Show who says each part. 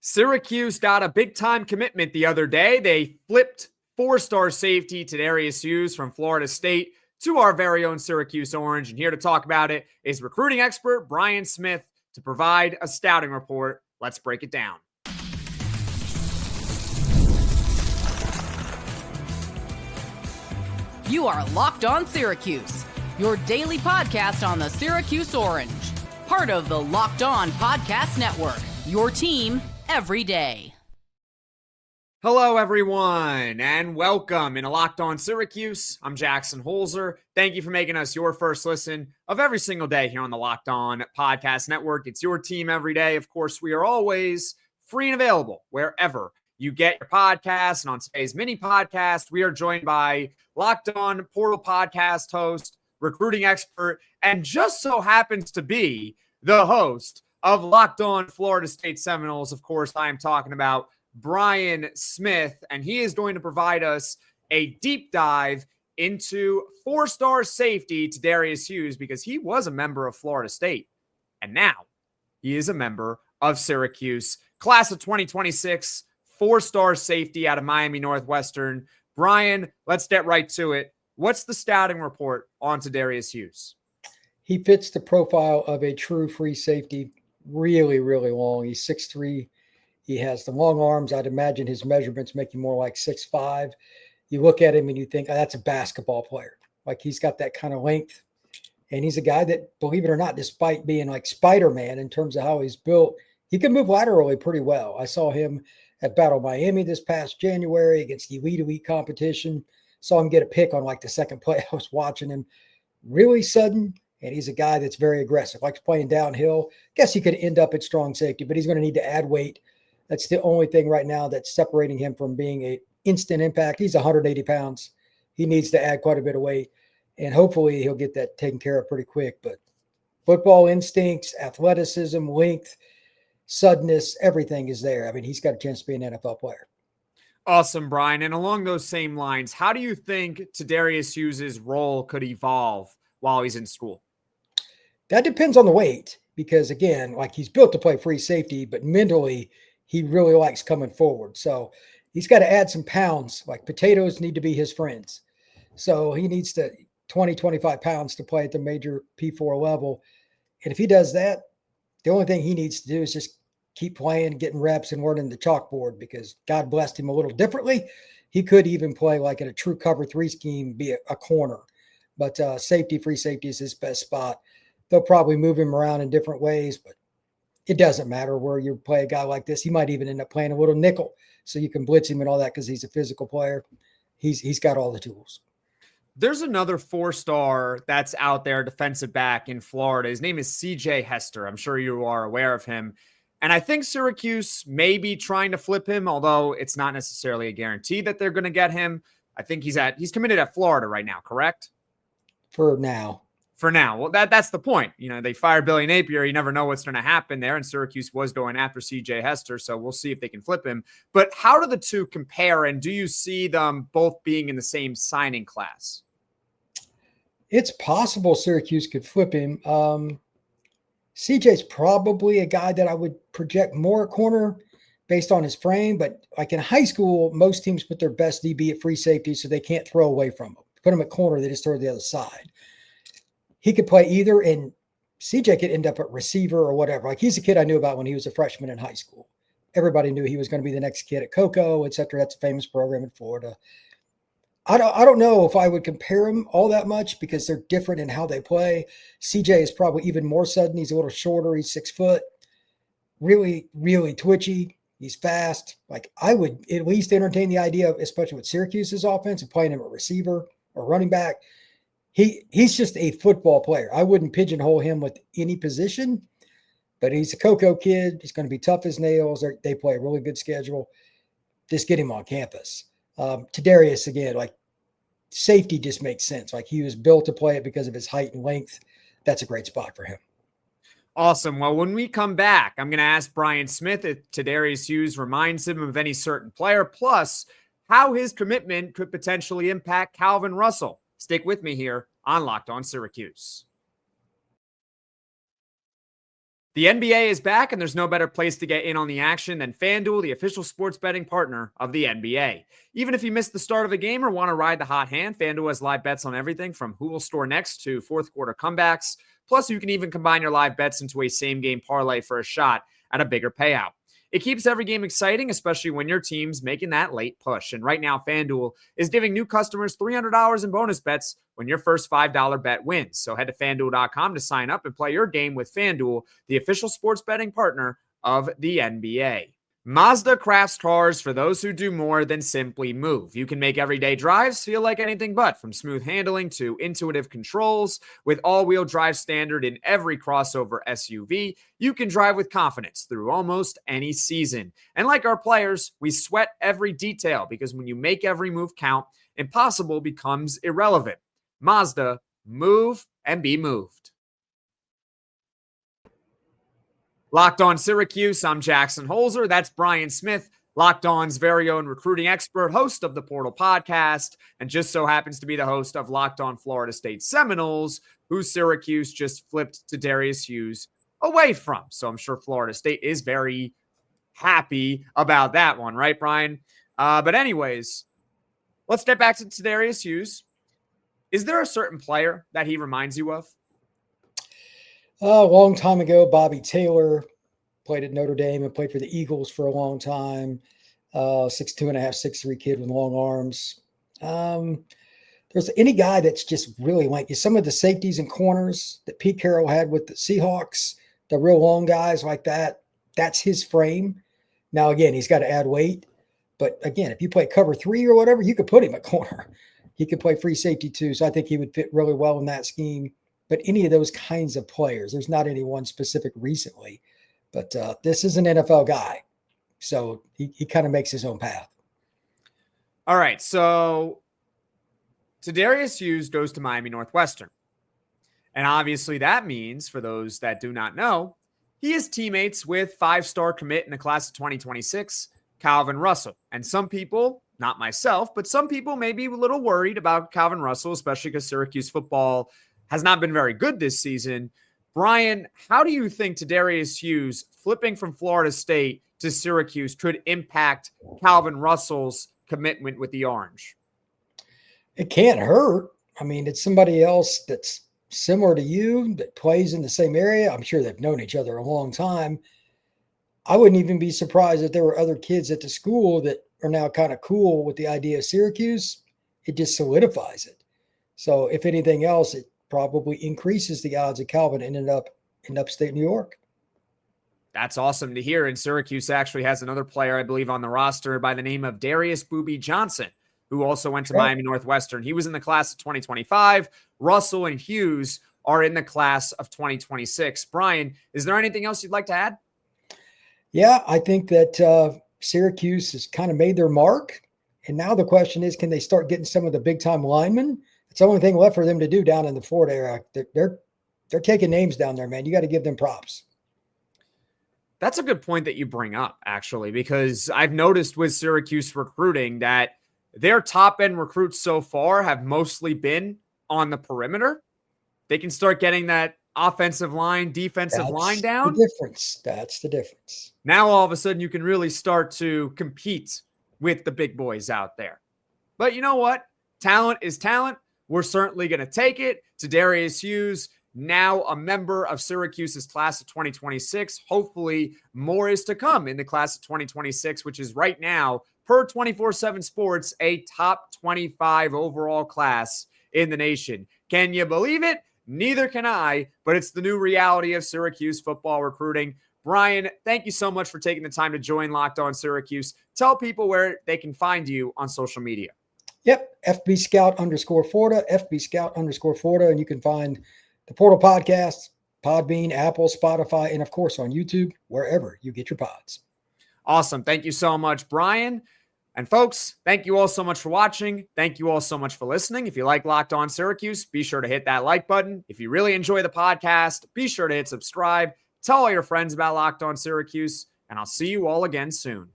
Speaker 1: Syracuse got a big-time commitment the other day. They flipped four-star safety Tedarius Hughes from Florida State to our very own Syracuse Orange. And here to talk about it is recruiting expert Brian Smith to provide a scouting report. Let's break it down.
Speaker 2: You are Locked On Syracuse, your daily podcast on the Syracuse Orange. Part of the Locked On Podcast Network, your team every day.
Speaker 1: Hello, everyone, and welcome into Locked On Syracuse. I'm Jackson Holzer. Thank you for making us your first listen of every single day here on the Locked On Podcast Network. It's your team every day. Of course, we are always free and available wherever you get your podcasts. And on today's mini podcast, we are joined by Locked On Portal podcast host, recruiting expert, and just so happens to be the host of Locked On Florida State Seminoles. Of course, I am talking about Brian Smith, and he is going to provide us a deep dive into four-star safety Tedarius Hughes, because he was a member of Florida State, and now he is a member of Syracuse. Class of 2026, four-star safety out of Miami Northwestern. Brian, let's get right to it. What's the scouting report on Tedarius Hughes?
Speaker 3: He fits the profile of a true free safety. Really, really long. He's 6'3". He has the long arms. I'd imagine his measurements make him more like 6'5". You look at him and you think, oh, that's a basketball player. Like, he's got that kind of length. And he's a guy that, believe it or not, despite being like Spider-Man in terms of how he's built, he can move laterally pretty well. I saw him at Battle Miami this past January against elite competition. Saw him get a pick on like the second play. I was watching him. Really sudden. And he's a guy that's very aggressive, likes playing downhill. Guess he could end up at strong safety, but he's going to need to add weight. That's the only thing right now that's separating him from being an instant impact. He's 180 pounds. He needs to add quite a bit of weight, and hopefully he'll get that taken care of pretty quick. But football instincts, athleticism, length, suddenness, everything is there. I mean, he's got a chance to be an NFL player.
Speaker 1: Awesome, Brian. And along those same lines, how do you think Tedarius Hughes' role could evolve while he's in school?
Speaker 3: That depends on the weight, because again, like, he's built to play free safety, but mentally he really likes coming forward. So he's got to add some pounds. Like, potatoes need to be his friends. So he needs to 25 pounds to play at the major P4 level. And if he does that, the only thing he needs to do is just keep playing, getting reps, and learning the chalkboard, because God blessed him a little differently. He could even play like in a true cover 3 scheme, be a corner. But free safety is his best spot. They'll probably move him around in different ways, but it doesn't matter where you play a guy like this. He might even end up playing a little nickel, so you can blitz him and all that, because he's a physical player. He's got all the tools.
Speaker 1: There's another four-star that's out there, defensive back in Florida. His name is CJ Hester. I'm sure you are aware of him. And I think Syracuse may be trying to flip him, although it's not necessarily a guarantee that they're going to get him. I think he's committed at Florida right now, correct?
Speaker 3: For now.
Speaker 1: Well, that's the point. You know, they fired Billy Napier. You never know what's going to happen there. And Syracuse was going after CJ Hester. So we'll see if they can flip him. But how do the two compare? And do you see them both being in the same signing class?
Speaker 3: It's possible Syracuse could flip him. CJ's probably a guy that I would project more at corner based on his frame. But like in high school, most teams put their best DB at free safety so they can't throw away from him. Put him at corner, they just throw to the other side. He could play either, and CJ could end up at receiver or whatever. Like, he's a kid I knew about when he was a freshman in high school. Everybody knew he was going to be the next kid at Cocoa, et cetera. That's a famous program in Florida. I don't know if I would compare him all that much, because they're different in how they play. CJ is probably even more sudden. He's a little shorter. He's 6 foot. Really, really twitchy. He's fast. Like, I would at least entertain the idea of, especially with Syracuse's offense, of playing him at receiver or running back. He's just a football player. I wouldn't pigeonhole him with any position, but he's a Cocoa kid. He's going to be tough as nails. They play a really good schedule. Just get him on campus. Tedarius, again, like, safety just makes sense. Like, he was built to play it because of his height and length. That's a great spot for him.
Speaker 1: Awesome. Well, when we come back, I'm going to ask Brian Smith if Tedarius Hughes reminds him of any certain player, plus how his commitment could potentially impact Calvin Russell. Stick with me here on Locked On Syracuse. The NBA is back, and there's no better place to get in on the action than FanDuel, the official sports betting partner of the NBA. Even if you missed the start of a game or want to ride the hot hand, FanDuel has live bets on everything from who will score next to fourth quarter comebacks. Plus, you can even combine your live bets into a same-game parlay for a shot at a bigger payout. It keeps every game exciting, especially when your team's making that late push. And right now, FanDuel is giving new customers $300 in bonus bets when your first $5 bet wins. So head to FanDuel.com to sign up and play your game with FanDuel, the official sports betting partner of the NBA. Mazda crafts cars for those who do more than simply move. You can make everyday drives feel like anything but, from smooth handling to intuitive controls. With all-wheel drive standard in every crossover SUV, you can drive with confidence through almost any season. And like our players, we sweat every detail, because when you make every move count, impossible becomes irrelevant. Mazda, move and be moved. Locked On Syracuse, I'm Jackson Holzer. That's Brian Smith, Locked On's very own recruiting expert, host of the Portal Podcast, and just so happens to be the host of Locked On Florida State Seminoles, who Syracuse just flipped Tedarius Hughes away from. So I'm sure Florida State is very happy about that one, right, Brian? But anyways, let's get back to Tedarius Hughes. Is there a certain player that he reminds you of?
Speaker 3: A long time ago, Bobby Taylor played at Notre Dame and played for the Eagles for a long time. 6'2.5", 6'3" kid with long arms. There's any guy that's just really like some of the safeties and corners that Pete Carroll had with the Seahawks, the real long guys like that. That's his frame. Now, again, he's got to add weight. But again, if you play cover 3 or whatever, you could put him at corner. He could play free safety too. So I think he would fit really well in that scheme. But any of those kinds of players, there's not any one specific recently, but this is an NFL guy. So he kind of makes his own path.
Speaker 1: All right. So Tedarius Hughes goes to Miami Northwestern. And obviously that means, for those that do not know, he is teammates with 5-star commit in the class of 2026, Calvin Russell. And some people, not myself, but some people may be a little worried about Calvin Russell, especially because Syracuse football has not been very good this season. Brian, how do you think Tedarius Hughes flipping from Florida State to Syracuse could impact Calvin Russell's commitment with the Orange?
Speaker 3: It can't hurt. I mean, it's somebody else that's similar to you that plays in the same area. I'm sure they've known each other a long time. I wouldn't even be surprised if there were other kids at the school that are now kind of cool with the idea of Syracuse. It just solidifies it. So if anything else, it probably increases the odds of Calvin ending up in upstate New York.
Speaker 1: That's awesome to hear. And Syracuse actually has another player, I believe, on the roster by the name of Darius Booby Johnson, who also went to Miami Northwestern. He was in the class of 2025. Russell and Hughes are in the class of 2026. Brian, is there anything else you'd like to add?
Speaker 3: Yeah, I think that Syracuse has kind of made their mark. And now the question is, can they start getting some of the big-time linemen? It's the only thing left for them to do down in the Florida area. They're taking names down there, man. You got to give them props.
Speaker 1: That's a good point that you bring up, actually, because I've noticed with Syracuse recruiting that their top-end recruits so far have mostly been on the perimeter. They can start getting that offensive line, defensive line down.
Speaker 3: That's the difference.
Speaker 1: Now, all of a sudden, you can really start to compete with the big boys out there. But you know what? Talent is talent. We're certainly going to take it. Tedarius Hughes, now a member of Syracuse's class of 2026. Hopefully, more is to come in the class of 2026, which is right now, per 24/7 Sports, a top 25 overall class in the nation. Can you believe it? Neither can I, but it's the new reality of Syracuse football recruiting. Brian, thank you so much for taking the time to join Locked On Syracuse. Tell people where they can find you on social media.
Speaker 3: Yep, FB Scout _Florida, FB Scout _Florida, and you can find the Portal Podcast, Podbean, Apple, Spotify, and of course on YouTube, wherever you get your pods.
Speaker 1: Awesome. Thank you so much, Brian. And folks, thank you all so much for watching. Thank you all so much for listening. If you like Locked On Syracuse, be sure to hit that like button. If you really enjoy the podcast, be sure to hit subscribe. Tell all your friends about Locked On Syracuse, and I'll see you all again soon.